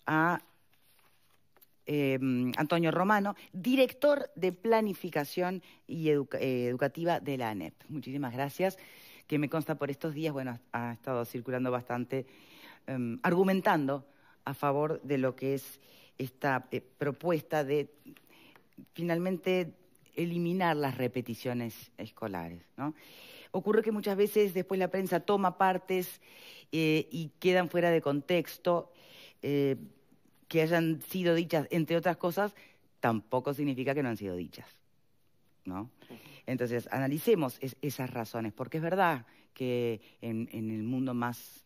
a Antonio Romano, director de Planificación y Educativa de la ANEP. Muchísimas gracias, que me consta por estos días, bueno, ha estado circulando bastante, argumentando a favor de lo que es esta propuesta de finalmente eliminar las repeticiones escolares, ¿no? Ocurre que muchas veces después la prensa toma partes y quedan fuera de contexto, que hayan sido dichas, entre otras cosas, tampoco significa que no han sido dichas, ¿no? Entonces, analicemos esas razones, porque es verdad que en el mundo más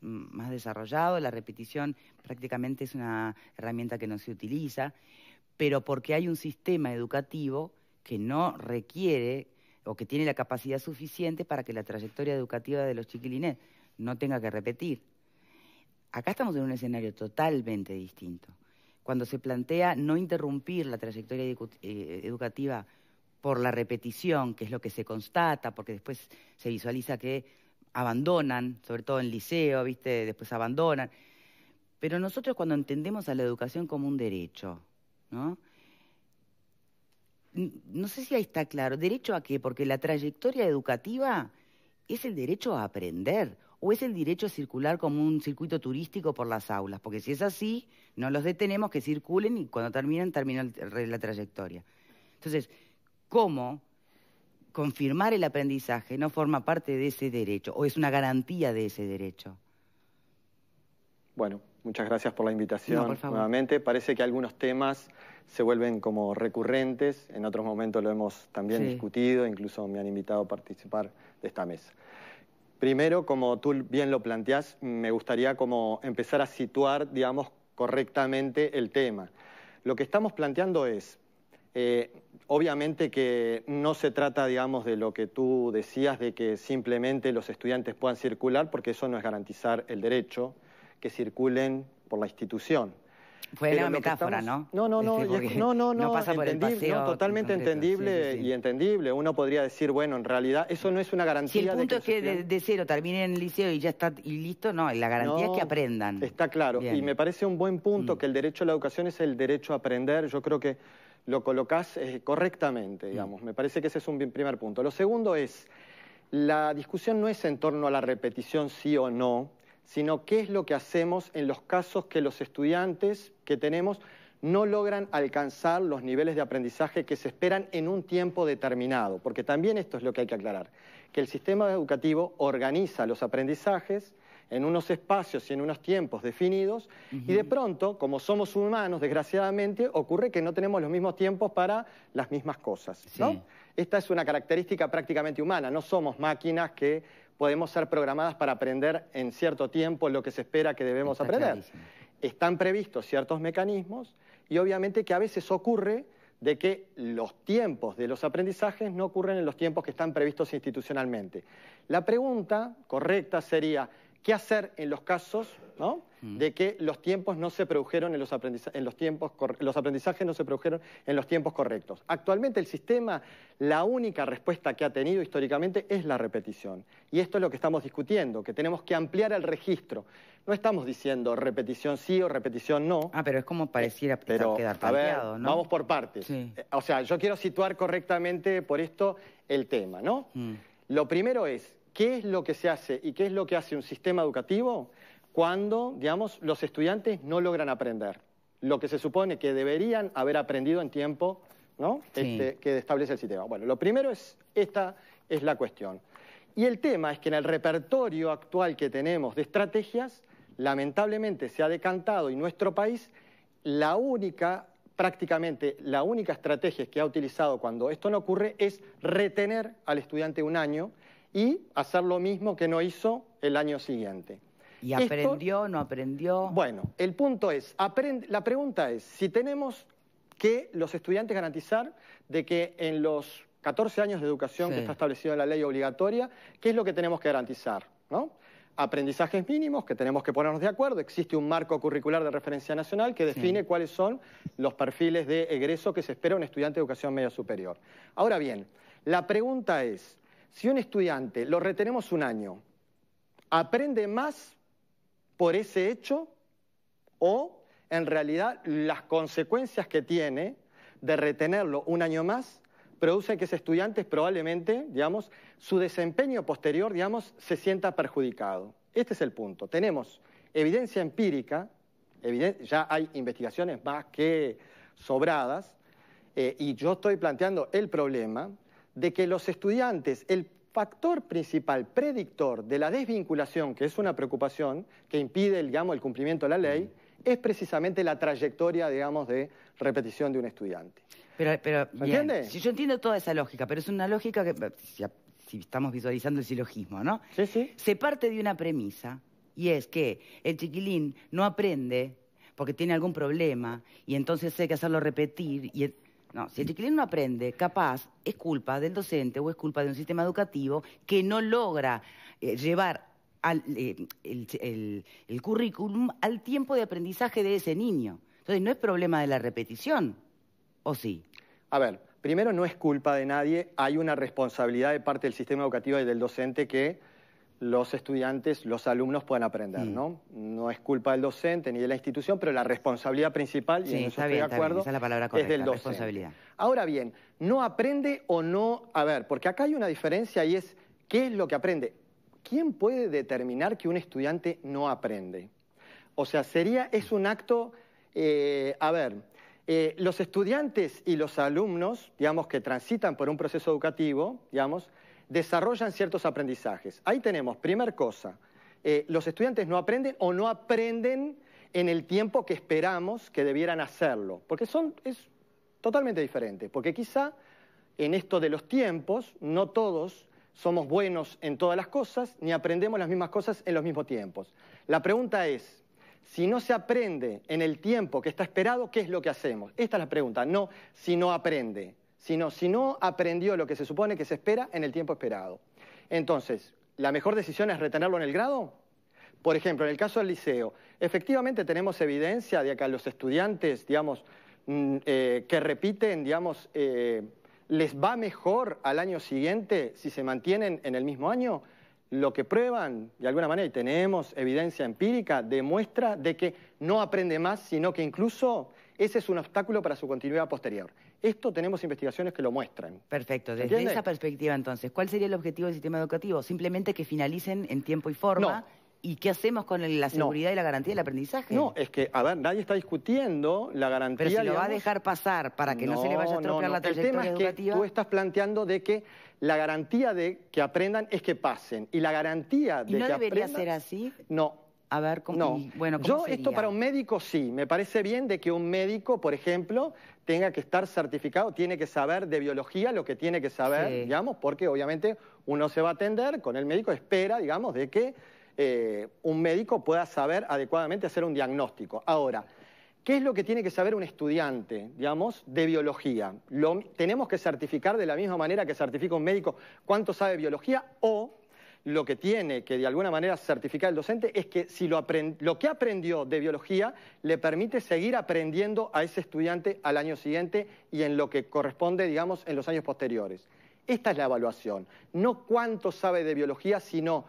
desarrollado la repetición prácticamente es una herramienta que no se utiliza, pero porque hay un sistema educativo que no requiere o que tiene la capacidad suficiente para que la trayectoria educativa de los chiquilines no tenga que repetir. Acá estamos en un escenario totalmente distinto. Cuando se plantea no interrumpir la trayectoria educativa por la repetición, que es lo que se constata, porque después se visualiza que abandonan, sobre todo en liceo, ¿viste? Después abandonan. Pero nosotros cuando entendemos a la educación como un derecho, ¿no? No sé si ahí está claro. ¿Derecho a qué? Porque la trayectoria educativa es el derecho a aprender o es el derecho a circular como un circuito turístico por las aulas. Porque si es así, no los detenemos, que circulen y cuando termina la trayectoria. Entonces, ¿cómo confirmar el aprendizaje no forma parte de ese derecho o es una garantía de ese derecho? Bueno, muchas gracias por la invitación. No, por favor. Nuevamente. Parece que algunos temas se vuelven como recurrentes, en otros momentos lo hemos también discutido, incluso me han invitado a participar de esta mesa. Primero, como tú bien lo planteás, me gustaría como empezar a situar, digamos, correctamente el tema. Lo que estamos planteando es, obviamente que no se trata, digamos, de lo que tú decías, de que simplemente los estudiantes puedan circular, porque eso no es garantizar el derecho, que circulen por la institución. Fue una metáfora, ¿no? ¿no? No pasa por el paseo. No, totalmente entendible y entendible. Uno podría decir, bueno, en realidad eso no es una garantía. Si el punto es que de cero terminen en el liceo y ya está y listo, no, la garantía es que aprendan. Está claro. Bien. Y me parece un buen punto que el derecho a la educación es el derecho a aprender. Yo creo que lo colocás correctamente, digamos. Me parece que ese es un primer punto. Lo segundo es, la discusión no es en torno a la repetición sí o no, sino qué es lo que hacemos en los casos que los estudiantes que tenemos no logran alcanzar los niveles de aprendizaje que se esperan en un tiempo determinado. Porque también esto es lo que hay que aclarar, que el sistema educativo organiza los aprendizajes en unos espacios y en unos tiempos definidos, y de pronto, como somos humanos, desgraciadamente, ocurre que no tenemos los mismos tiempos para las mismas cosas, ¿no? Sí. Esta es una característica prácticamente humana, no somos máquinas que podemos ser programadas para aprender en cierto tiempo lo que se espera que debemos aprender. Clarísimo. Están previstos ciertos mecanismos y obviamente que a veces ocurre de que los tiempos de los aprendizajes no ocurren en los tiempos que están previstos institucionalmente. La pregunta correcta sería, ¿qué hacer en los casos, ¿no?, de que los tiempos no se produjeron los aprendizajes no se produjeron en los tiempos correctos? Actualmente el sistema, la única respuesta que ha tenido históricamente es la repetición. Y esto es lo que estamos discutiendo, que tenemos que ampliar el registro. No estamos diciendo repetición sí o repetición no. Pero es como pareciera quedar planteado, ¿no? Vamos por partes. Sí. O sea, yo quiero situar correctamente por esto el tema, ¿no? Lo primero es, ¿qué es lo que se hace y qué es lo que hace un sistema educativo cuando, digamos, los estudiantes no logran aprender? Lo que se supone que deberían haber aprendido en tiempo, ¿no?, que establece el sistema. Bueno, lo primero es, esta es la cuestión. Y el tema es que en el repertorio actual que tenemos de estrategias, lamentablemente se ha decantado y nuestro país, prácticamente la única estrategia que ha utilizado cuando esto no ocurre es retener al estudiante un año y hacer lo mismo que no hizo el año siguiente. ¿Y aprendió, no aprendió? Bueno, el punto es, la pregunta es, si tenemos que los estudiantes garantizar de que en los 14 años de educación que está establecido en la ley obligatoria, ¿qué es lo que tenemos que garantizar, ¿no? Aprendizajes mínimos, que tenemos que ponernos de acuerdo. Existe un marco curricular de referencia nacional que define cuáles son los perfiles de egreso que se espera un estudiante de educación media superior. Ahora bien, la pregunta es, si un estudiante lo retenemos un año, ¿aprende más por ese hecho o en realidad las consecuencias que tiene de retenerlo un año más produce que ese estudiante probablemente, digamos, su desempeño posterior, digamos, se sienta perjudicado. Este es el punto. Tenemos evidencia empírica, ya hay investigaciones más que sobradas, y yo estoy planteando el problema de que los estudiantes, el factor principal predictor de la desvinculación, que es una preocupación que impide, digamos, el cumplimiento de la ley, es precisamente la trayectoria, digamos, de repetición de un estudiante. Pero ¿Me entiende? yo entiendo toda esa lógica, pero es una lógica que, si estamos visualizando el silogismo, ¿no? Sí, sí. Se parte de una premisa, y es que el chiquilín no aprende porque tiene algún problema, y entonces hay que hacerlo repetir, no, si el chiquilín no aprende, capaz es culpa del docente o es culpa de un sistema educativo que no logra llevar el currículum al tiempo de aprendizaje de ese niño. Entonces, no es problema de la repetición, ¿o sí? A ver, primero no es culpa de nadie, hay una responsabilidad de parte del sistema educativo y del docente que los estudiantes, los alumnos puedan aprender, ¿no? No es culpa del docente ni de la institución, pero la responsabilidad principal, y en eso estoy de acuerdo, esa es la palabra correcta, es del docente. Responsabilidad. Ahora bien, no aprende o no... A ver, porque acá hay una diferencia y es, ¿qué es lo que aprende? ¿Quién puede determinar que un estudiante no aprende? O sea, es un acto... los estudiantes y los alumnos, digamos, que transitan por un proceso educativo, digamos, desarrollan ciertos aprendizajes. Ahí tenemos, primer cosa, los estudiantes no aprenden o no aprenden en el tiempo que esperamos que debieran hacerlo, porque es totalmente diferente, porque quizá en esto de los tiempos no todos somos buenos en todas las cosas, ni aprendemos las mismas cosas en los mismos tiempos. La pregunta es, si no se aprende en el tiempo que está esperado, ¿qué es lo que hacemos? Esta es la pregunta, no si no aprende, sino si no aprendió lo que se supone que se espera en el tiempo esperado. Entonces, ¿la mejor decisión es retenerlo en el grado? Por ejemplo, en el caso del liceo, efectivamente tenemos evidencia de que a los estudiantes, digamos, que repiten, digamos, les va mejor al año siguiente si se mantienen en el mismo año. Lo que prueban, de alguna manera, y tenemos evidencia empírica, demuestra de que no aprende más, sino que incluso ese es un obstáculo para su continuidad posterior. Esto tenemos investigaciones que lo muestran. Perfecto. Desde esa perspectiva, entonces, ¿cuál sería el objetivo del sistema educativo? ¿Simplemente que finalicen en tiempo y forma? No. ¿Y qué hacemos con la seguridad y la garantía del aprendizaje? No, es que, a ver, nadie está discutiendo la garantía... Pero si lo va a dejar pasar para que no se le vaya a estropear la trayectoria educativa... El tema es que tú estás planteando de que la garantía de que aprendan es que pasen. Y la garantía de que aprendan... ¿Y no debería ser así? No. A ver, ¿cómo? No. Bueno, ¿cómo Yo, sería? esto para un médico sí. Me parece bien de que un médico, por ejemplo, tenga que estar certificado, tiene que saber de biología lo que tiene que saber, digamos, porque obviamente uno se va a atender, con el médico espera, digamos, de que un médico pueda saber adecuadamente hacer un diagnóstico. Ahora, ¿qué es lo que tiene que saber un estudiante, digamos, de biología? ¿Tenemos que certificar de la misma manera que certifica un médico cuánto sabe de biología? O lo que tiene que de alguna manera certificar el docente es que si lo que aprendió de biología le permite seguir aprendiendo a ese estudiante al año siguiente y en lo que corresponde, digamos, en los años posteriores. Esta es la evaluación. No cuánto sabe de biología, sino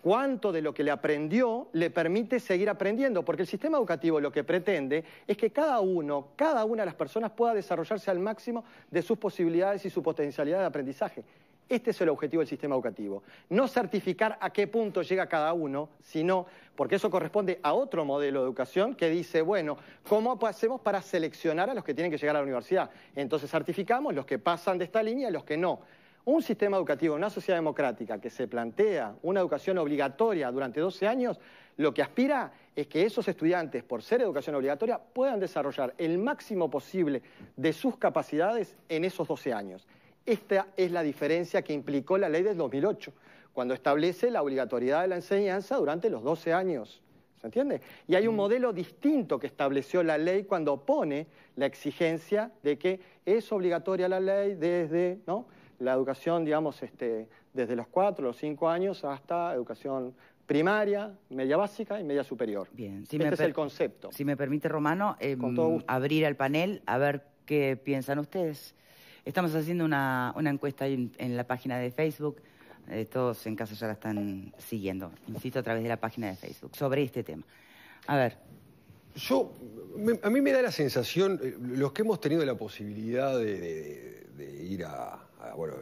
cuánto de lo que le aprendió le permite seguir aprendiendo, porque el sistema educativo lo que pretende es que cada una de las personas pueda desarrollarse al máximo de sus posibilidades y su potencialidad de aprendizaje. Este es el objetivo del sistema educativo. No certificar a qué punto llega cada uno, sino, porque eso corresponde a otro modelo de educación que dice, bueno, ¿cómo hacemos para seleccionar a los que tienen que llegar a la universidad? Entonces certificamos los que pasan de esta línea y los que no. Un sistema educativo, una sociedad democrática que se plantea una educación obligatoria durante 12 años, lo que aspira es que esos estudiantes, por ser educación obligatoria, puedan desarrollar el máximo posible de sus capacidades en esos 12 años. Esta es la diferencia que implicó la ley del 2008, cuando establece la obligatoriedad de la enseñanza durante los 12 años. ¿Se entiende? Y hay un modelo distinto que estableció la ley cuando pone la exigencia de que es obligatoria la ley desde, ¿no?, la educación, digamos, desde los 4 o los 5 años hasta educación primaria, media básica y media superior. Bien. Este es el concepto. Si me permite, Romano, abrir al panel a ver qué piensan ustedes. Estamos haciendo una encuesta en la página de Facebook. Todos en casa ya la están siguiendo, insisto, a través de la página de Facebook, sobre este tema. A ver. A mí me da la sensación, los que hemos tenido la posibilidad de ir a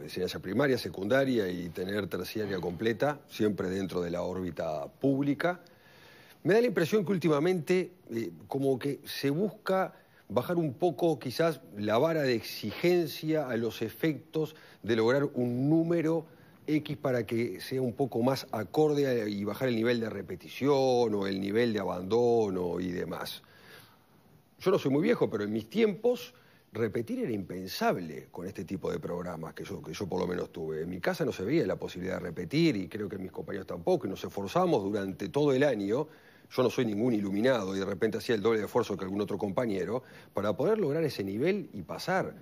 enseñanza primaria, secundaria y tener terciaria completa, siempre dentro de la órbita pública, me da la impresión que últimamente como que se busca bajar un poco quizás la vara de exigencia a los efectos de lograr un número X para que sea un poco más acorde y bajar el nivel de repetición o el nivel de abandono y demás. Yo no soy muy viejo, pero en mis tiempos repetir era impensable con este tipo de programas que yo por lo menos tuve. En mi casa no se veía la posibilidad de repetir y creo que mis compañeros tampoco, y nos esforzamos durante todo el año. Yo no soy ningún iluminado y de repente hacía el doble de esfuerzo que algún otro compañero para poder lograr ese nivel y pasar.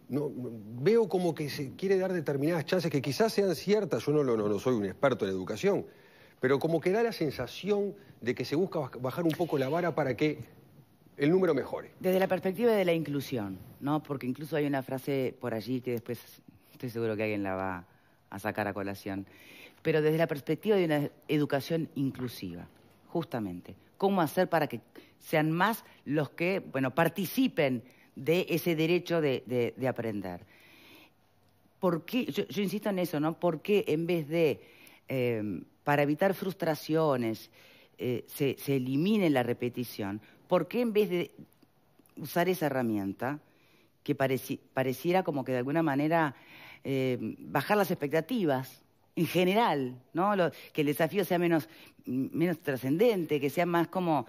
No, veo como que se quiere dar determinadas chances que quizás sean ciertas, yo no soy un experto en educación, pero como que da la sensación de que se busca bajar un poco la vara para que el número mejore. Desde la perspectiva de la inclusión, ¿no? Porque incluso hay una frase por allí que después estoy seguro que alguien la va a sacar a colación, pero desde la perspectiva de una educación inclusiva, justamente, ¿cómo hacer para que sean más los que, participen de ese derecho de aprender? ¿Por qué? Yo insisto en eso, ¿no? ¿Por qué en vez de, para evitar frustraciones, se elimine la repetición? ¿Por qué en vez de usar esa herramienta, que pareciera como que de alguna manera bajar las expectativas en general, ¿no? Que el desafío sea menos trascendente, que sea más como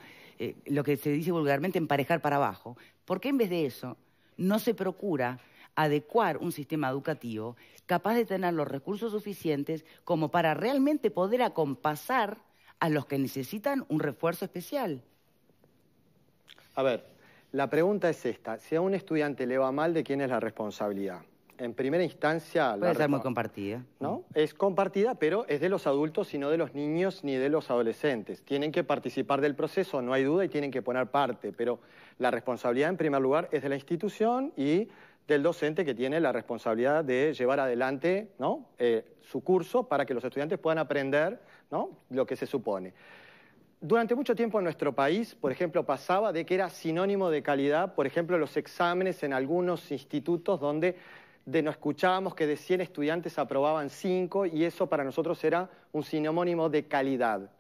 lo que se dice vulgarmente emparejar para abajo? ¿Por qué en vez de eso no se procura adecuar un sistema educativo capaz de tener los recursos suficientes como para realmente poder acompasar a los que necesitan un refuerzo especial? A ver, la pregunta es esta. Si a un estudiante le va mal, ¿de quién es la responsabilidad? En primera instancia... Puede ser muy compartida. ¿No? Es compartida, pero es de los adultos y no de los niños ni de los adolescentes. Tienen que participar del proceso, no hay duda, y tienen que poner parte, pero la responsabilidad, en primer lugar, es de la institución y del docente, que tiene la responsabilidad de llevar adelante, ¿no? Su curso para que los estudiantes puedan aprender, ¿no? Lo que se supone. Durante mucho tiempo en nuestro país, por ejemplo, pasaba de que era sinónimo de calidad, por ejemplo, los exámenes en algunos institutos donde nos escuchábamos que de 100 estudiantes aprobaban 5 y eso para nosotros era un sinónimo de calidad.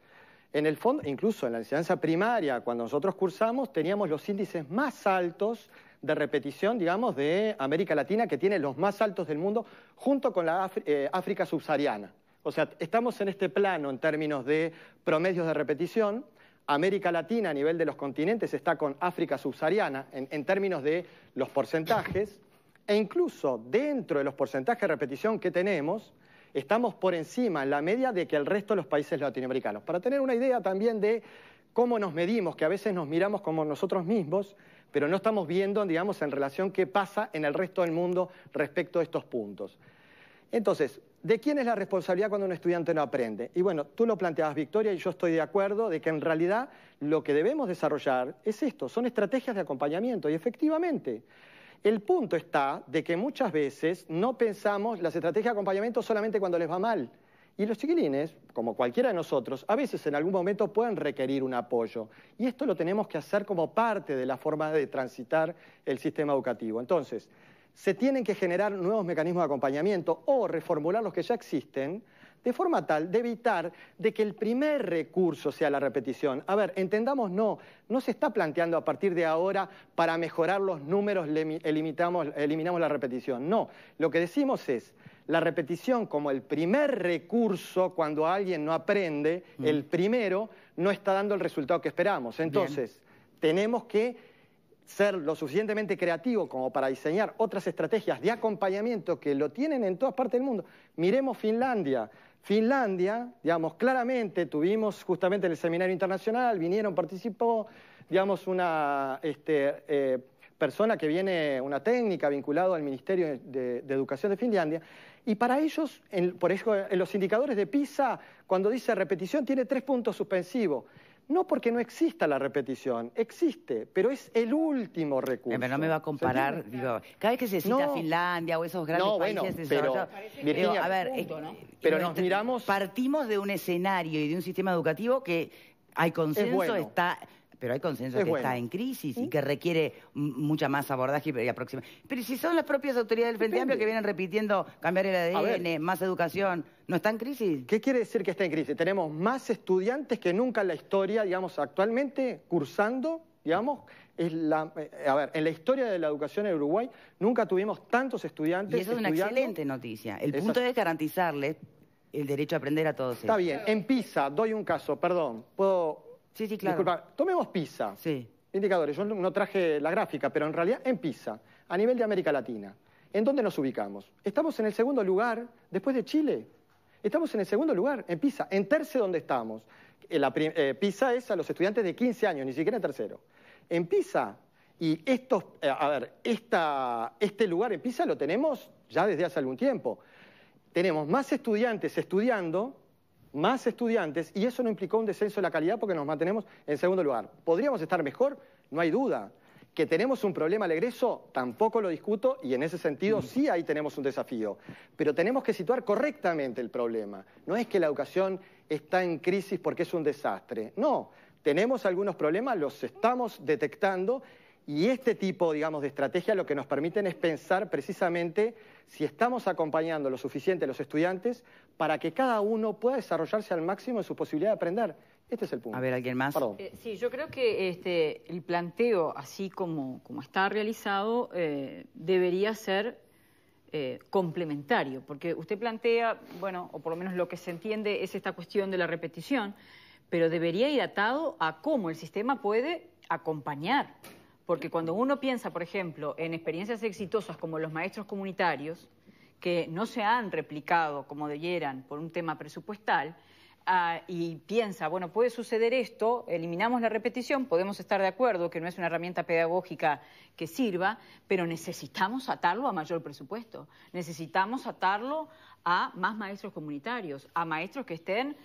En el fondo, incluso en la enseñanza primaria, cuando nosotros cursamos, teníamos los índices más altos de repetición, digamos, de América Latina, que tiene los más altos del mundo, junto con la África subsahariana. O sea, estamos en este plano en términos de promedios de repetición. América Latina a nivel de los continentes está con África subsahariana en términos de los porcentajes, e incluso dentro de los porcentajes de repetición que tenemos, estamos por encima en la media de que el resto de los países latinoamericanos. Para tener una idea también de cómo nos medimos, que a veces nos miramos como nosotros mismos, pero no estamos viendo, digamos, en relación qué pasa en el resto del mundo respecto a estos puntos. Entonces, ¿de quién es la responsabilidad cuando un estudiante no aprende? Y bueno, tú lo planteabas, Victoria, y yo estoy de acuerdo de que en realidad lo que debemos desarrollar es esto, son estrategias de acompañamiento, y efectivamente, el punto está de que muchas veces no pensamos las estrategias de acompañamiento solamente cuando les va mal. Y los chiquilines, como cualquiera de nosotros, a veces en algún momento pueden requerir un apoyo. Y esto lo tenemos que hacer como parte de la forma de transitar el sistema educativo. Entonces, se tienen que generar nuevos mecanismos de acompañamiento o reformular los que ya existen, de forma tal de evitar de que el primer recurso sea la repetición. A ver, entendamos, no se está planteando a partir de ahora para mejorar los números eliminamos la repetición. No, lo que decimos es la repetición como el primer recurso cuando alguien no aprende, el primero no está dando el resultado que esperamos. Entonces, tenemos que ser lo suficientemente creativos como para diseñar otras estrategias de acompañamiento que lo tienen en todas partes del mundo. Miremos Finlandia. Finlandia, digamos, claramente tuvimos justamente en el seminario internacional, participó, digamos, una persona que viene, una técnica vinculada al Ministerio de Educación de Finlandia, y para ellos, por eso en los indicadores de PISA, cuando dice repetición, tiene 3 puntos suspensivos. No porque no exista la repetición, existe, pero es el último recurso. Pero no me va a comparar, digo, cada vez que se cita Finlandia o esos grandes países desarrollados, Virginia, a ver, pero nos miramos... Partimos de un escenario y de un sistema educativo que hay consenso, está... Pero hay consenso que está en crisis y que requiere mucha más abordaje y aproximación. Pero si son las propias autoridades del Frente Amplio que vienen repitiendo cambiar el ADN, más educación, ¿no está en crisis? ¿Qué quiere decir que está en crisis? Tenemos más estudiantes que nunca en la historia, digamos, actualmente cursando, digamos, en la historia de la educación en Uruguay nunca tuvimos tantos estudiantes. Y eso es una excelente noticia. El punto es garantizarles el derecho a aprender a todos. Está bien. En PISA, doy un caso, perdón, ¿puedo...? Sí, claro. Disculpa, tomemos PISA. Sí. Indicadores, yo no traje la gráfica, pero en realidad en PISA, a nivel de América Latina, ¿en dónde nos ubicamos? Estamos en el segundo lugar, después de Chile. Estamos en el segundo lugar, en PISA. En tercero, ¿dónde estamos? PISA es a los estudiantes de 15 años, ni siquiera en tercero. En PISA, y este lugar en PISA lo tenemos ya desde hace algún tiempo. Tenemos más estudiantes estudiando, más estudiantes, y eso no implicó un descenso de la calidad porque nos mantenemos en segundo lugar. ¿Podríamos estar mejor? No hay duda. ¿Que tenemos un problema al egreso? Tampoco lo discuto, y en ese sentido sí ahí tenemos un desafío. Pero tenemos que situar correctamente el problema. No es que la educación está en crisis porque es un desastre. No, tenemos algunos problemas, los estamos detectando, y este tipo, digamos, de estrategia lo que nos permiten es pensar precisamente si estamos acompañando lo suficiente a los estudiantes para que cada uno pueda desarrollarse al máximo de su posibilidad de aprender. Este es el punto. A ver, ¿alguien más? Perdón. Sí, yo creo que el planteo, así como está realizado, debería ser complementario, porque usted plantea, bueno, o por lo menos lo que se entiende es esta cuestión de la repetición, pero debería ir atado a cómo el sistema puede acompañar. Porque cuando uno piensa, por ejemplo, en experiencias exitosas como los maestros comunitarios, que no se han replicado como debieran por un tema presupuestal, y piensa, bueno, puede suceder esto, eliminamos la repetición, podemos estar de acuerdo que no es una herramienta pedagógica que sirva, pero necesitamos atarlo a mayor presupuesto, necesitamos atarlo a más maestros comunitarios, a maestros que estén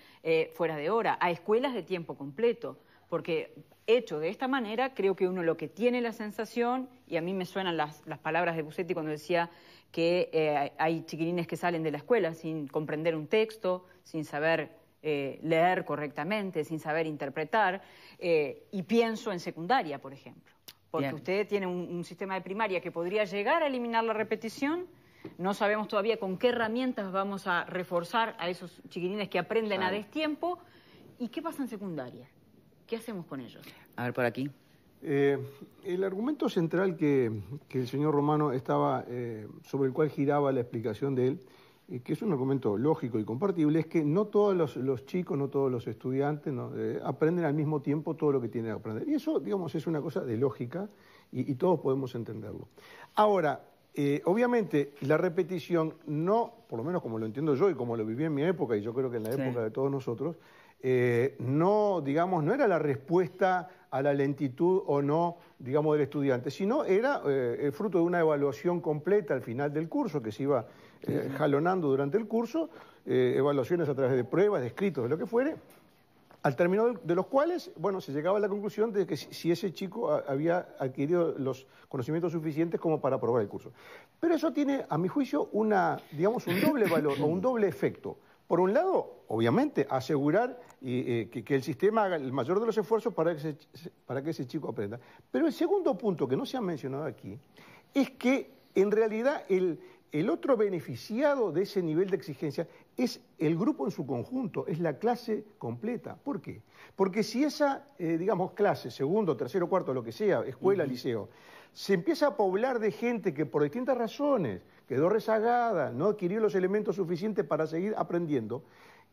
fuera de hora, a escuelas de tiempo completo, porque hecho de esta manera, creo que uno lo que tiene la sensación, y a mí me suenan las palabras de Busetti cuando decía que hay chiquilines que salen de la escuela sin comprender un texto, sin saber leer correctamente, sin saber interpretar, y pienso en secundaria, por ejemplo. Porque Bien. usted tiene un sistema de primaria que podría llegar a eliminar la repetición, no sabemos todavía con qué herramientas vamos a reforzar a esos chiquilines que aprenden a destiempo, ¿y qué pasa en secundaria? ¿Qué hacemos con ellos? A ver, por aquí. El argumento central que el señor Romano estaba, sobre el cual giraba la explicación de él, que es un argumento lógico y compartible, es que no todos los chicos, no todos los estudiantes aprenden al mismo tiempo todo lo que tienen que aprender. Y eso, digamos, es una cosa de lógica y todos podemos entenderlo. Ahora, obviamente, la repetición no, por lo menos como lo entiendo yo y como lo viví en mi época, y yo creo que en la época de todos nosotros, no era la respuesta a la lentitud o no, digamos, del estudiante, sino era el fruto de una evaluación completa al final del curso, que se iba jalonando durante el curso, evaluaciones a través de pruebas, de escritos, de lo que fuere, al término de los cuales, bueno, se llegaba a la conclusión de que si ese chico había adquirido los conocimientos suficientes como para aprobar el curso. Pero eso tiene, a mi juicio, un doble valor o un doble efecto. Por un lado, obviamente, asegurar que el sistema haga el mayor de los esfuerzos para que ese chico aprenda. Pero el segundo punto que no se ha mencionado aquí es que, en realidad, el otro beneficiado de ese nivel de exigencia es el grupo en su conjunto, es la clase completa. ¿Por qué? Porque si esa, clase, segundo, tercero, cuarto, lo que sea, escuela, liceo, se empieza a poblar de gente que por distintas razones quedó rezagada, no adquirió los elementos suficientes para seguir aprendiendo,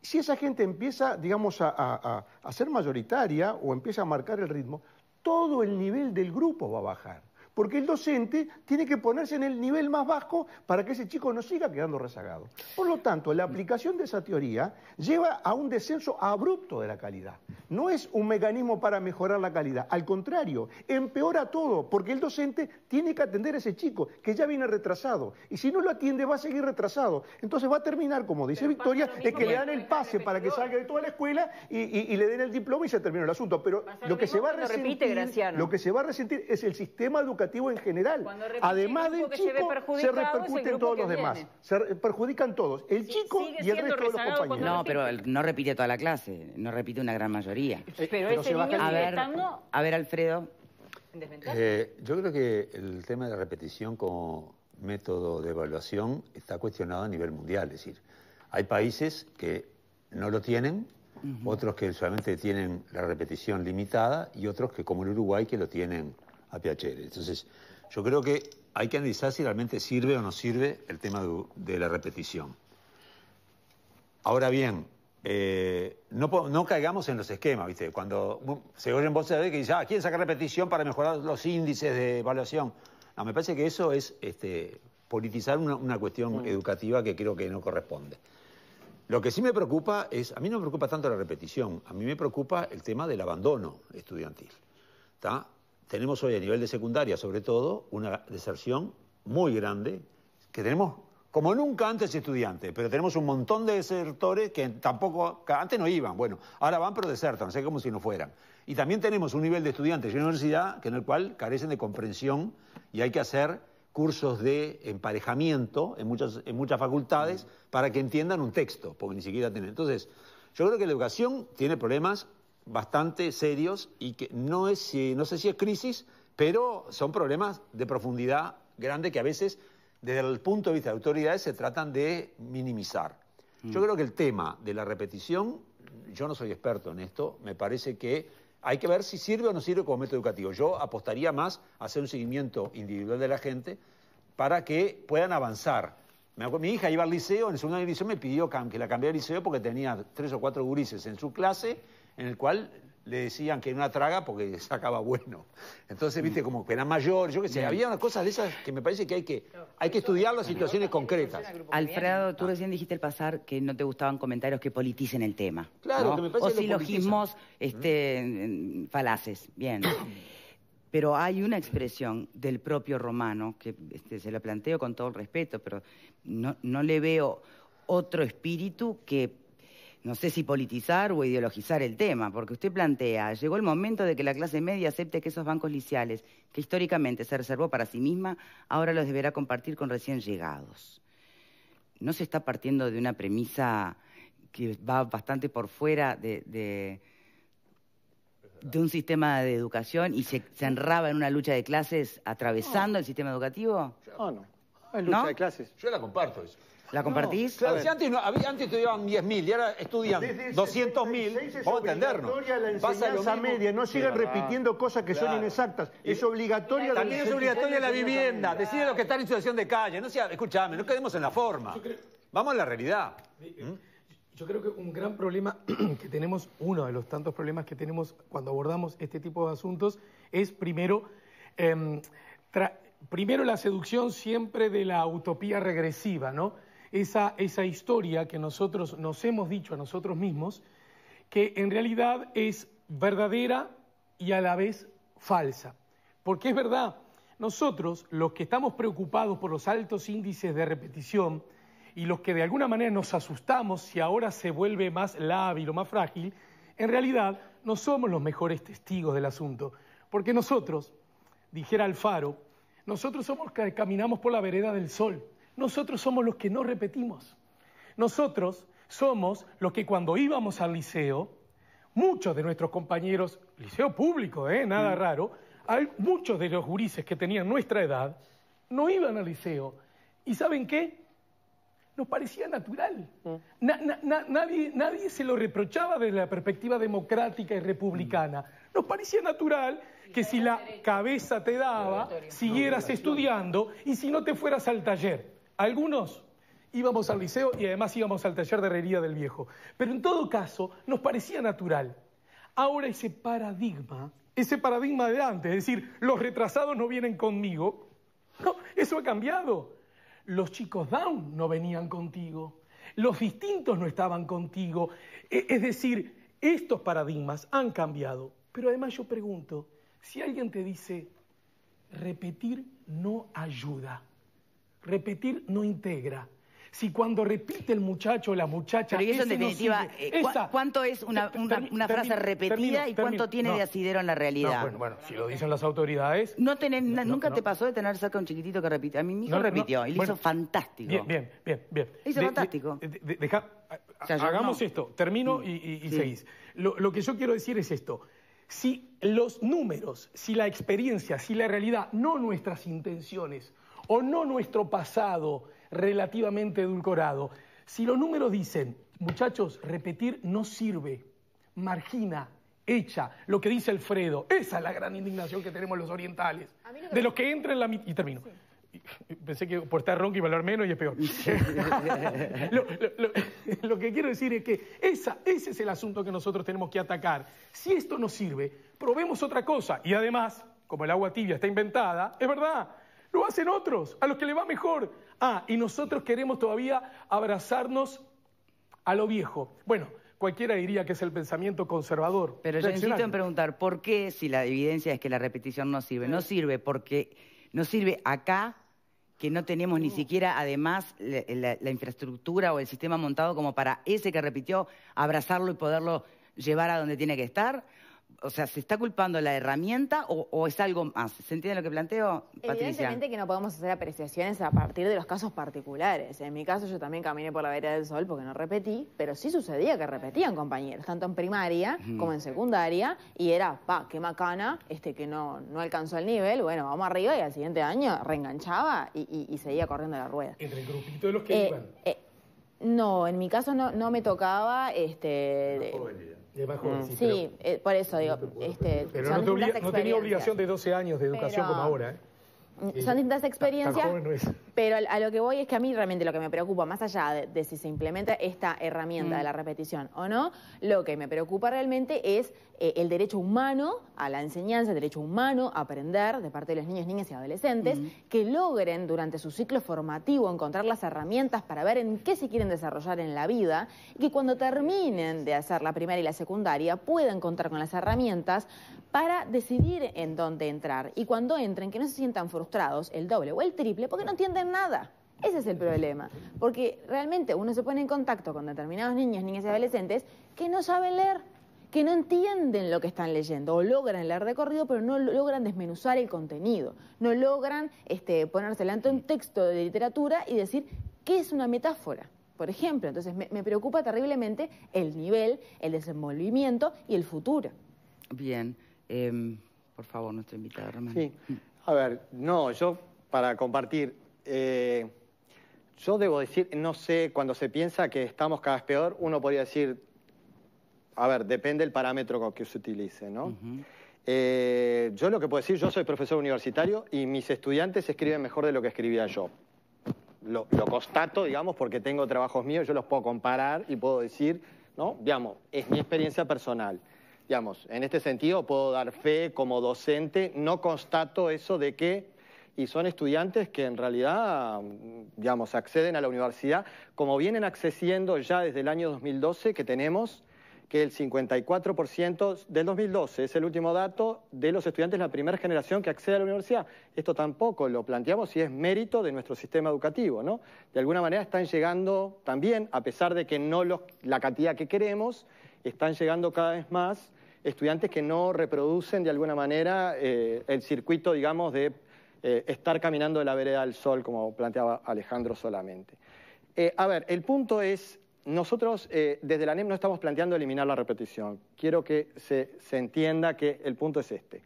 si esa gente empieza, a ser mayoritaria o empieza a marcar el ritmo, todo el nivel del grupo va a bajar. Porque el docente tiene que ponerse en el nivel más bajo para que ese chico no siga quedando rezagado. Por lo tanto, la aplicación de esa teoría lleva a un descenso abrupto de la calidad. No es un mecanismo para mejorar la calidad, al contrario, empeora todo, porque el docente tiene que atender a ese chico que ya viene retrasado. Y si no lo atiende, va a seguir retrasado. Entonces va a terminar, como dice Victoria, es que le dan el pase para que salga de toda la escuela y le den el diploma y se termina el asunto. Pero lo que se va a resentir es el sistema educativo educativo en general. Además del chico, se repercute en todos los demás. Se perjudican todos, el chico y el resto de los compañeros. No, pero no repite toda la clase, no repite una gran mayoría. Pero ese niño sigue estando... A ver, Alfredo. Yo creo que el tema de la repetición como método de evaluación está cuestionado a nivel mundial. Es decir, hay países que no lo tienen, otros que solamente tienen la repetición limitada y otros que, como el Uruguay, que lo tienen a piacere. Entonces, yo creo que hay que analizar si realmente sirve o no sirve el tema de la repetición. Ahora bien, no caigamos en los esquemas, ¿viste? Cuando se oyen voces de que dicen, ¿quieren sacar repetición para mejorar los índices de evaluación? No, me parece que eso es politizar una cuestión educativa que creo que no corresponde. Lo que sí me preocupa es, a mí no me preocupa tanto la repetición, a mí me preocupa el tema del abandono estudiantil. ¿Tá? Tenemos hoy a nivel de secundaria, sobre todo, una deserción muy grande, que tenemos como nunca antes estudiantes, pero tenemos un montón de desertores que antes no iban, bueno, ahora van pero desertan, sé como si no fueran. Y también tenemos un nivel de estudiantes en la universidad en el cual carecen de comprensión y hay que hacer cursos de emparejamiento en muchas facultades para que entiendan un texto, porque ni siquiera tienen. Entonces, yo creo que la educación tiene problemas bastante serios y que no sé si es crisis, pero son problemas de profundidad grande que a veces, desde el punto de vista de autoridades, se tratan de minimizar. Yo creo que el tema de la repetición, yo no soy experto en esto, me parece que hay que ver si sirve o no sirve como método educativo. Yo apostaría más a hacer un seguimiento individual de la gente para que puedan avanzar. Mi hija iba al liceo, en el segundo año de liceo me pidió que la cambiara de liceo porque tenía 3 o 4 gurises en su clase, en el cual le decían que era una traga porque sacaba bueno. Entonces, viste, como que era mayor, yo qué sé, había unas cosas de esas que me parece que hay que estudiar las situaciones concretas. Alfredo, tú recién dijiste al pasar que no te gustaban comentarios que politicen el tema. Claro, ¿no? que me parece o silogismos falaces, bien. Pero hay una expresión del propio Romano, que se la planteo con todo el respeto, pero no le veo otro espíritu que, no sé si politizar o ideologizar el tema, porque usted plantea, llegó el momento de que la clase media acepte que esos bancos liceales, que históricamente se reservó para sí misma, ahora los deberá compartir con recién llegados. ¿No se está partiendo de una premisa que va bastante por fuera de un sistema de educación y se enraba en una lucha de clases atravesando el sistema educativo? No. Es lucha de clases. Yo la comparto eso. ¿La compartís? Claro, si antes estudiaban 10.000 y ahora estudian 200.000, vamos a entendernos. La enseñanza media, no sigan repitiendo cosas que son inexactas. Es obligatoria. También es obligatoria la vivienda. Decide los que están en situación de calle. Escuchame, no quedemos en la forma. Vamos a la realidad. Yo creo que un gran problema que tenemos, uno de los tantos problemas que tenemos cuando abordamos este tipo de asuntos, es primero la seducción siempre de la utopía regresiva, ¿no? Esa historia que nosotros nos hemos dicho a nosotros mismos, que en realidad es verdadera y a la vez falsa. Porque es verdad, nosotros, los que estamos preocupados por los altos índices de repetición y los que de alguna manera nos asustamos si ahora se vuelve más lábil o más frágil, en realidad no somos los mejores testigos del asunto. Porque nosotros, dijera Alfaro, nosotros somos los que caminamos por la vereda del sol. Nosotros somos los que no repetimos. Nosotros somos los que cuando íbamos al liceo, muchos de nuestros compañeros, liceo público, nada raro, hay muchos de los gurises que tenían nuestra edad, no iban al liceo. ¿Y saben qué? Nos parecía natural. Nadie se lo reprochaba desde la perspectiva democrática y republicana. Nos parecía natural que si la cabeza te daba, siguieras estudiando y si no te fueras al taller. Algunos íbamos al liceo y además íbamos al taller de herrería del viejo. Pero en todo caso, nos parecía natural. Ahora ese paradigma de antes, es decir, los retrasados no vienen conmigo, no, eso ha cambiado. Los chicos down no venían contigo, los distintos no estaban contigo. Es decir, estos paradigmas han cambiado. Pero además yo pregunto, si alguien te dice, repetir no ayuda, repetir no integra, si cuando repite el muchacho o la muchacha... Pero y eso en ese no definitiva, sirve. ¿cuánto es una frase repetida y cuánto tiene de asidero en la realidad? No, bueno, si lo dicen las autoridades... ¿Nunca te pasó de tener cerca un chiquitito que repite? A mí mi hijo repitió y lo hizo fantástico. Bien. Lo hizo fantástico. Hagamos esto, termino y seguís. Lo que yo quiero decir es esto. Si los números, si la experiencia, si la realidad, no nuestras intenciones o no nuestro pasado relativamente edulcorado, si los números dicen, muchachos, repetir no sirve, margina, echa, lo que dice Alfredo, esa es la gran indignación que tenemos los orientales, de los que entran en la mitad, y termino. Sí. Pensé que por estar ronco iba a hablar menos y es peor. Lo que quiero decir es que ese es el asunto que nosotros tenemos que atacar. Si esto no sirve, probemos otra cosa. Y además, como el agua tibia está inventada, es verdad, lo hacen otros, a los que le va mejor. Y nosotros queremos todavía abrazarnos a lo viejo. Bueno, cualquiera diría que es el pensamiento conservador. Pero yo insisto en preguntar, ¿por qué si la evidencia es que la repetición no sirve? No sirve porque no sirve acá, que no tenemos ni siquiera, además, la infraestructura o el sistema montado como para ese que repitió abrazarlo y poderlo llevar a donde tiene que estar. O sea, ¿se está culpando la herramienta o es algo más? ¿Se entiende lo que planteo, Patricia? Evidentemente que no podemos hacer apreciaciones a partir de los casos particulares. En mi caso yo también caminé por la vereda del Sol porque no repetí, pero sí sucedía que repetían compañeros, tanto en primaria como en secundaria, y era, qué macana, que no alcanzó el nivel, bueno, vamos arriba, y al siguiente año reenganchaba y seguía corriendo la rueda. ¿Entre el grupito de los que iban? No, en mi caso no me tocaba... Sí, por eso digo, pero no tenía obligación de 12 años de educación como ahora, Son distintas experiencias, no es. Pero a lo que voy es que a mí realmente lo que me preocupa, más allá de si se implementa esta herramienta de la repetición o no, lo que me preocupa realmente es el derecho humano a la enseñanza, el derecho humano a aprender de parte de los niños, niñas y adolescentes, que logren durante su ciclo formativo encontrar las herramientas para ver en qué se quieren desarrollar en la vida, y que cuando terminen de hacer la primaria y la secundaria puedan contar con las herramientas para decidir en dónde entrar, y cuando entren que no se sientan frustrados el doble o el triple porque no entienden nada. Ese es el problema, porque realmente uno se pone en contacto con determinados niños, niñas y adolescentes que no saben leer, que no entienden lo que están leyendo, o logran leer de corrido pero no logran desmenuzar el contenido, no logran ponerse delante de un texto de literatura y decir qué es una metáfora, por ejemplo. Entonces me preocupa terriblemente el nivel, el desenvolvimiento y el futuro. Bien, por favor, nuestra invitada, Román. Sí, a ver, yo para compartir, yo debo decir, no sé, cuando se piensa que estamos cada vez peor, uno podría decir, a ver, depende del parámetro que se utilice, ¿no? Yo lo que puedo decir, yo soy profesor universitario y mis estudiantes escriben mejor de lo que escribía yo. Lo constato, digamos, porque tengo trabajos míos, yo los puedo comparar y puedo decir, ¿no? Digamos, es mi experiencia personal. Digamos, en este sentido puedo dar fe como docente, no constato eso de que, y son estudiantes que en realidad, digamos, acceden a la universidad, como vienen accediendo ya desde el año 2012, que tenemos que el 54% del 2012 es el último dato de los estudiantes de la primera generación que accede a la universidad. Esto tampoco lo planteamos y es mérito de nuestro sistema educativo, ¿no? De alguna manera están llegando también, a pesar de que no la cantidad que queremos, están llegando cada vez más estudiantes que no reproducen de alguna manera el circuito, digamos, de estar caminando de la vereda al sol, como planteaba Alejandro solamente. A ver, el punto es, nosotros desde la ANEP no estamos planteando eliminar la repetición. Quiero que se entienda que el punto es este.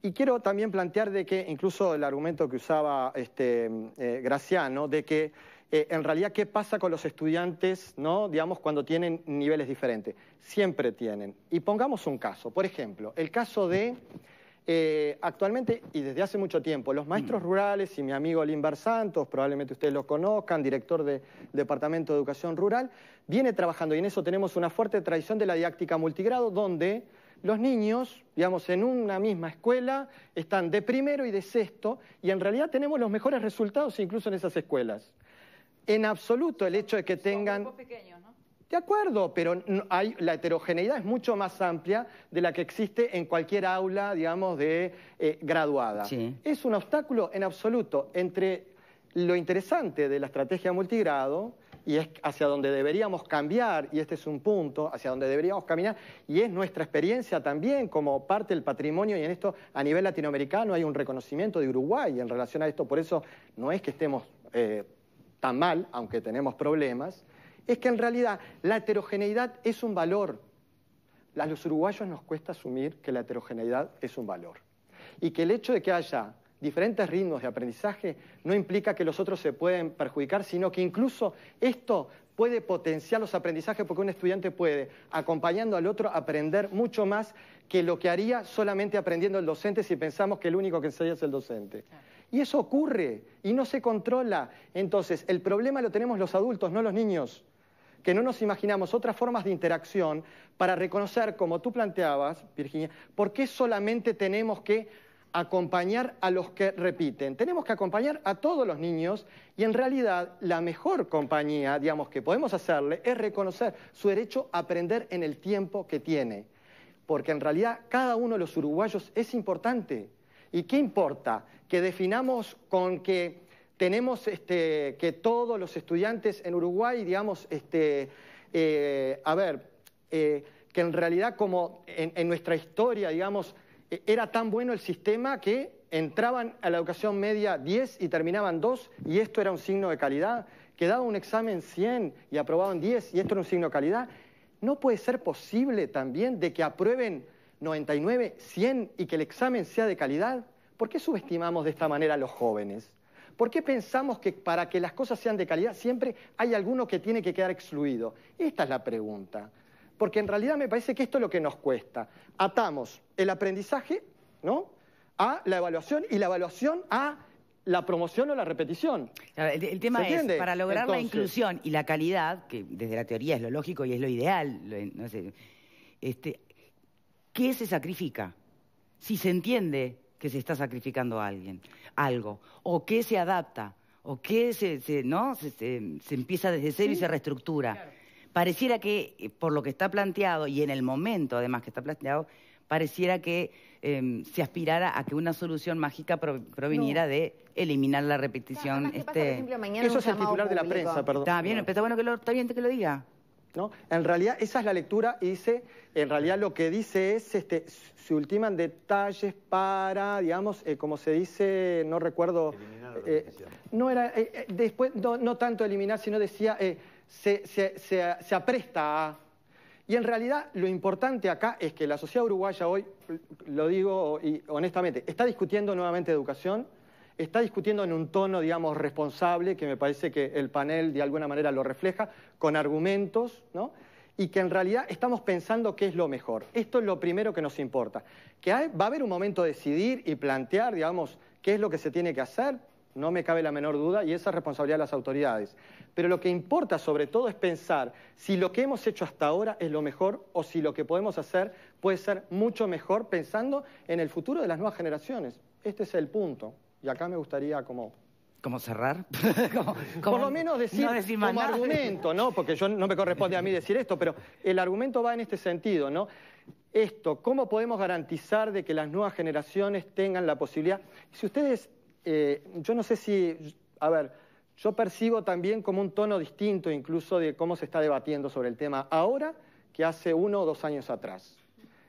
Y quiero también plantear de que, incluso el argumento que usaba Graciano, de que en realidad, ¿qué pasa con los estudiantes, ¿no? Digamos, cuando tienen niveles diferentes? Siempre tienen. Y pongamos un caso. Por ejemplo, el caso de, actualmente y desde hace mucho tiempo, los maestros rurales, y mi amigo Limber Santos, probablemente ustedes lo conozcan, director del Departamento de Educación Rural, viene trabajando, y en eso tenemos una fuerte tradición de la didáctica multigrado, donde los niños, digamos, en una misma escuela, están de primero y de sexto, y en realidad tenemos los mejores resultados incluso en esas escuelas. En absoluto el hecho de que tengan... Son grupos pequeños, ¿no? De acuerdo, pero la heterogeneidad es mucho más amplia de la que existe en cualquier aula, digamos, graduada. Sí. Es un obstáculo en absoluto entre lo interesante de la estrategia multigrado y es hacia donde deberíamos cambiar, y este es un punto, hacia donde deberíamos caminar, y es nuestra experiencia también como parte del patrimonio, y en esto a nivel latinoamericano hay un reconocimiento de Uruguay en relación a esto, por eso no es que estemos tan mal, aunque tenemos problemas, es que en realidad la heterogeneidad es un valor. A los uruguayos nos cuesta asumir que la heterogeneidad es un valor, y que el hecho de que haya diferentes ritmos de aprendizaje no implica que los otros se pueden perjudicar, sino que incluso esto puede potenciar los aprendizajes porque un estudiante puede, acompañando al otro, aprender mucho más que lo que haría solamente aprendiendo el docente si pensamos que el único que enseña es el docente. Y eso ocurre y no se controla. Entonces, el problema lo tenemos los adultos, no los niños, que no nos imaginamos otras formas de interacción para reconocer, como tú planteabas, Virginia, por qué solamente tenemos que acompañar a los que repiten. Tenemos que acompañar a todos los niños y en realidad la mejor compañía, digamos, que podemos hacerle es reconocer su derecho a aprender en el tiempo que tiene. Porque en realidad cada uno de los uruguayos es importante. ¿Y qué importa? Que definamos con que tenemos que todos los estudiantes en Uruguay, digamos, que en realidad como en nuestra historia, digamos, era tan bueno el sistema que entraban a la educación media 10 y terminaban 2 y esto era un signo de calidad, que daban un examen 100 y aprobaban 10 y esto era un signo de calidad. ¿No puede ser posible también de que aprueben 99, 100 y que el examen sea de calidad? ¿Por qué subestimamos de esta manera a los jóvenes? ¿Por qué pensamos que para que las cosas sean de calidad siempre hay alguno que tiene que quedar excluido? Esta es la pregunta. Porque en realidad me parece que esto es lo que nos cuesta. Atamos el aprendizaje, ¿no?, a la evaluación y la evaluación a la promoción o la repetición. El tema es, para lograr la inclusión y la calidad, que desde la teoría es lo lógico y es lo ideal, no sé, ¿qué se sacrifica? Si se entiende que se está sacrificando a alguien, algo, o qué se adapta, o qué se empieza desde cero y se reestructura. Claro. Pareciera que, por lo que está planteado, y en el momento además que está planteado, pareciera que se aspirara a que una solución mágica proviniera de eliminar la repetición. Claro, por ejemplo, mañana eso es el titular de la prensa, perdón. Está bien, pero está bien que lo diga. ¿No? En realidad, esa es la lectura y dice, en realidad lo que dice es, se ultiman detalles para, digamos, como se dice, no recuerdo, no era, después, no tanto eliminar, sino decía, se apresta a... Y en realidad lo importante acá es que la sociedad uruguaya hoy, lo digo y honestamente, está discutiendo nuevamente educación, está discutiendo en un tono, digamos, responsable, que me parece que el panel de alguna manera lo refleja, con argumentos, ¿no? Y que en realidad estamos pensando qué es lo mejor. Esto es lo primero que nos importa. Que va a haber un momento de decidir y plantear, digamos, qué es lo que se tiene que hacer, no me cabe la menor duda, y esa es responsabilidad de las autoridades. Pero lo que importa sobre todo es pensar si lo que hemos hecho hasta ahora es lo mejor o si lo que podemos hacer puede ser mucho mejor pensando en el futuro de las nuevas generaciones. Este es el punto. Y acá me gustaría como... ¿Cómo cerrar? Por lo menos decir como nada. Argumento, ¿no? Porque no me corresponde a mí decir esto, pero el argumento va en este sentido, ¿no? Esto, ¿cómo podemos garantizar de que las nuevas generaciones tengan la posibilidad? Si ustedes, yo no sé si, a ver, yo percibo también como un tono distinto incluso de cómo se está debatiendo sobre el tema ahora que hace 1 o 2 años atrás.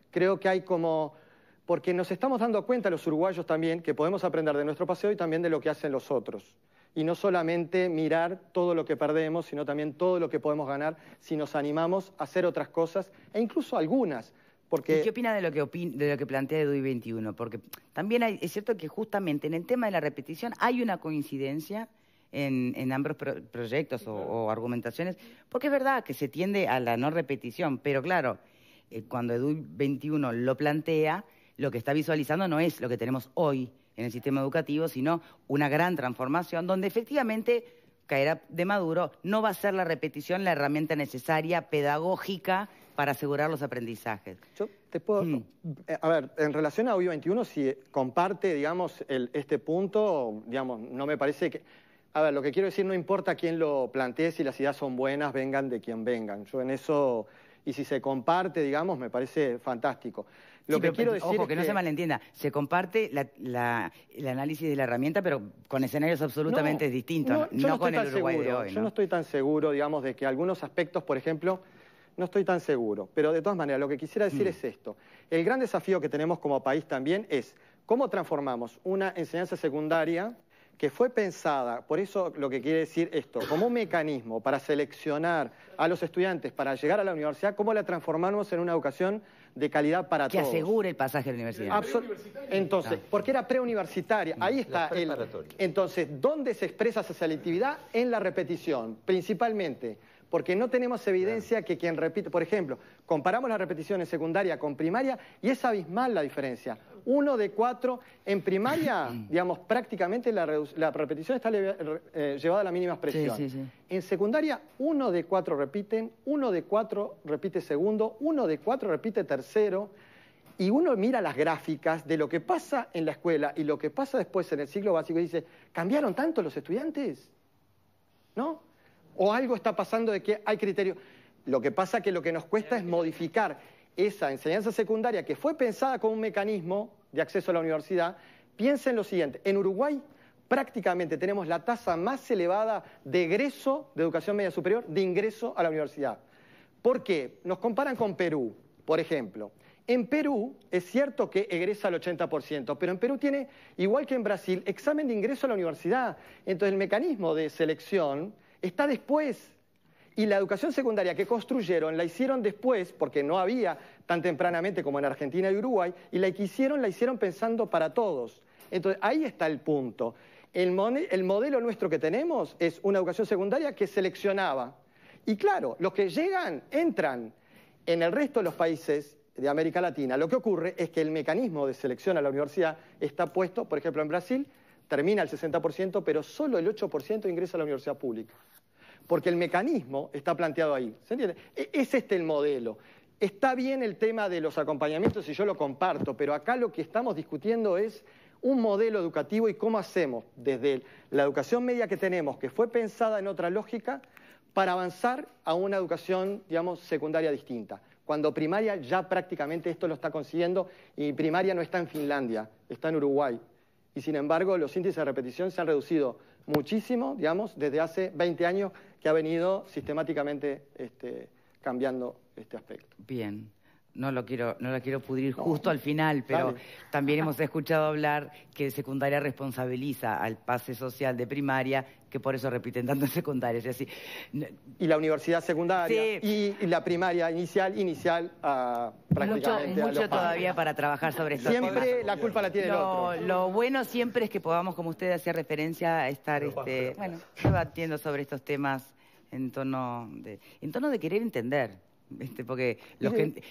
Creo que hay como... Porque nos estamos dando cuenta los uruguayos también que podemos aprender de nuestro paseo y también de lo que hacen los otros. Y no solamente mirar todo lo que perdemos, sino también todo lo que podemos ganar si nos animamos a hacer otras cosas, e incluso algunas. Porque... ¿Y qué opina de lo que plantea EDUI 21? Porque también es cierto que justamente en el tema de la repetición hay una coincidencia en ambos proyectos o argumentaciones, porque es verdad que se tiende a la no repetición, pero claro, cuando EDUI 21 lo plantea, lo que está visualizando no es lo que tenemos hoy en el sistema educativo, sino una gran transformación donde efectivamente caerá de maduro, no va a ser la repetición la herramienta necesaria, pedagógica, para asegurar los aprendizajes. Yo te puedo... A ver, en relación a EDUI 21, si comparte, digamos, este punto, digamos, no me parece que... A ver, lo que quiero decir, no importa quién lo plantee, si las ideas son buenas, vengan de quien vengan. Yo en eso... Y si se comparte, digamos, me parece fantástico. Lo que quiero decir ojo, es que no se malentienda, se comparte el análisis de la herramienta, pero con escenarios absolutamente distintos, no con el Uruguay de hoy. Yo no estoy tan seguro, digamos, de que algunos aspectos, por ejemplo, no estoy tan seguro. Pero de todas maneras, lo que quisiera decir es esto. El gran desafío que tenemos como país también es cómo transformamos una enseñanza secundaria que fue pensada, por eso lo que quiere decir esto, como un mecanismo para seleccionar a los estudiantes para llegar a la universidad, cómo la transformamos en una educación de calidad para todos. Que asegure el pasaje a la universidad. Entonces, porque era preuniversitaria, ahí está el... Entonces, ¿dónde se expresa esa selectividad? En la repetición, principalmente. Porque no tenemos evidencia que quien repite... Por ejemplo, comparamos la repetición en secundaria con primaria y es abismal la diferencia. 1 de 4 en primaria, digamos, prácticamente la repetición está llevada a la mínima expresión. Sí, sí, sí. En secundaria, 1 de 4 repiten, 1 de 4 repite segundo, 1 de 4 repite tercero. Y uno mira las gráficas de lo que pasa en la escuela y lo que pasa después en el ciclo básico y dice, ¿cambiaron tanto los estudiantes? ¿No? O algo está pasando de que hay criterio. Lo que pasa que lo que nos cuesta es modificar esa enseñanza secundaria que fue pensada como un mecanismo de acceso a la universidad. Piensen lo siguiente, en Uruguay prácticamente tenemos la tasa más elevada de egreso de educación media superior, de ingreso a la universidad. ¿Por qué? Nos comparan con Perú, por ejemplo. En Perú es cierto que egresa al 80%, pero en Perú tiene, igual que en Brasil, examen de ingreso a la universidad. Entonces el mecanismo de selección está después. Y la educación secundaria que construyeron la hicieron después, porque no había tan tempranamente como en Argentina y Uruguay, y la que hicieron, la hicieron pensando para todos. Entonces ahí está el punto. El modelo nuestro que tenemos es una educación secundaria que seleccionaba. Y claro, los que llegan, entran. En el resto de los países de América Latina, lo que ocurre es que el mecanismo de selección a la universidad está puesto, por ejemplo, en Brasil, termina el 60%, pero solo el 8% ingresa a la universidad pública. Porque el mecanismo está planteado ahí. ¿Se entiende? Es este el modelo. Está bien el tema de los acompañamientos y yo lo comparto, pero acá lo que estamos discutiendo es un modelo educativo y cómo hacemos desde la educación media que tenemos, que fue pensada en otra lógica, para avanzar a una educación, digamos, secundaria distinta. Cuando primaria ya prácticamente esto lo está consiguiendo y primaria no está en Finlandia, está en Uruguay. Y sin embargo los índices de repetición se han reducido muchísimo, digamos, desde hace 20 años que ha venido sistemáticamente cambiando este aspecto. Bien. No la quiero pudrir justo al final, pero también hemos escuchado hablar que secundaria responsabiliza al pase social de primaria, que por eso repiten tanto en secundaria. Así. Y la universidad secundaria, sí. y la primaria inicial prácticamente mucho todavía para trabajar sobre esto. Siempre la culpa la tiene el otro. Lo bueno siempre es que podamos, como usted hacía referencia, a estar debatiendo sobre estos temas en tono de querer entender. Porque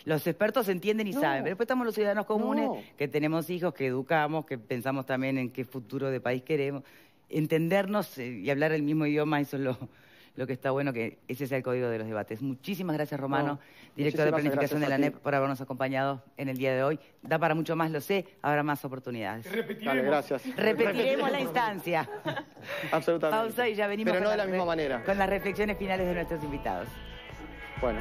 los expertos entienden y saben, pero después estamos los ciudadanos comunes que tenemos hijos, que educamos, que pensamos también en qué futuro de país queremos. Entendernos y hablar el mismo idioma, eso es lo que está bueno, que ese sea el código de los debates. Muchísimas gracias, Romano, director de Planificación de la ANEP, por habernos acompañado en el día de hoy. Da para mucho más, lo sé, habrá más oportunidades. Dale, gracias. Repetiremos la instancia. Absolutamente. Pausa y ya venimos pero no de la misma manera. Con las reflexiones finales de nuestros invitados. Bueno.